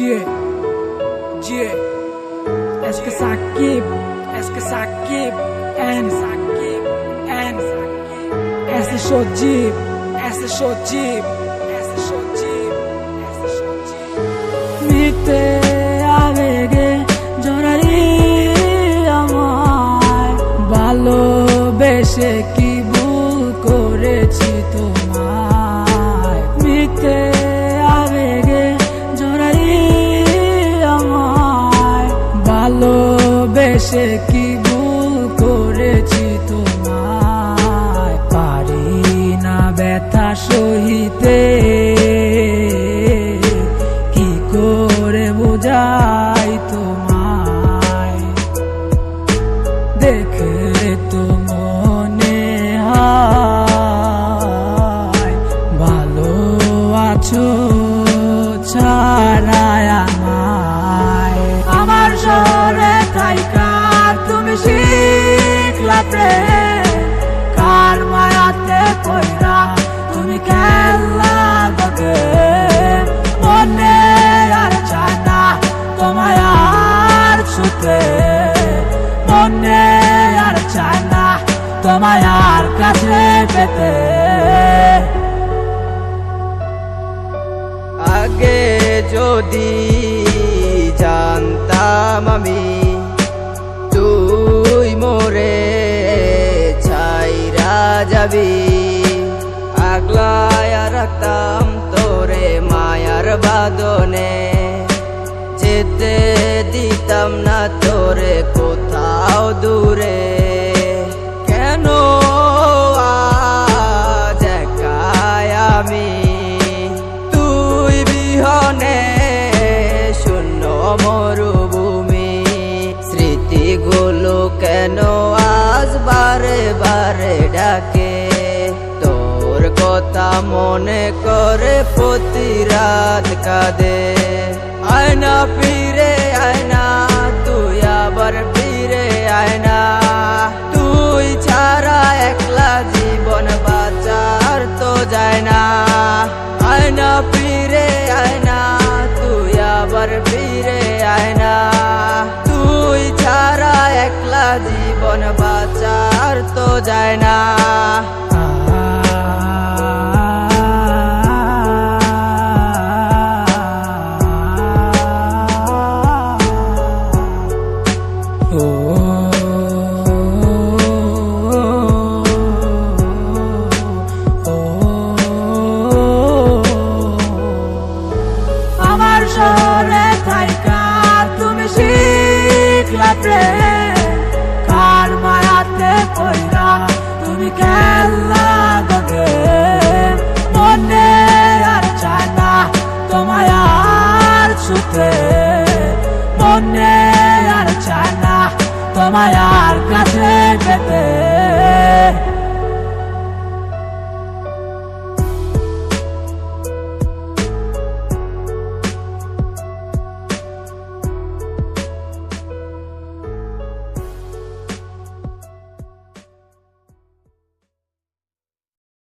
Yeah, yeah. Eske Sakib, and Eske Shojib, Mite avege জোরারি আমায় ভালোবেসে কি ভুল করেছি তোমায় মিথ্যে আবেগে জোরারি আমায় ভালোবেসে কি ভুল করেছি তোমায় পারি না ব্যথা সহিতে কি করে বোঝাই তোমায় দেখে তো মনে হয় ভালো আছো ছাড়ায় আমায় আমার শহরে থাইকা তুমি শিখলা প্রেম কার মায়াতে পয়রা তুমি খেলা গগে মনে আর চায় না তোমায় আর ছুতে মনে আর চায় না তোমায় আর কাছে পেতে আগে যদি জানতাম আমি তুই মোরে ছাইরা যাবি আগলায়া রাখতাম তোরে মায়ার বাদনে যেতে দিতাম না তোরে কোথাও দূরে কেন আজ একাই আমি তুই বিহনে শূন্য মরুভূমি স্মৃতিগুলো কেন আজ বারে বারে ডাকে তোর কথা মনে করে প্রতি রাত কাঁদে আয়না ফিরে আয়না তুই আবার ফিরে আয়না তুই ছাড়া একলা জীবন বাঁচার তো যায় না আয়না ফিরে আয়না তুই আবার ফিরে আয়না তুই ছাড়া একলা জীবন বাঁচার তো যায় না আমার শহরে থাইকা তুমি শিখলা প্রেম কার মায়াতে পয়রা তুমি খেলা গগে মনে আর চায় না তোমায় আর ছুতে মনে আর চায় না তোমায় আর কাছে পেতে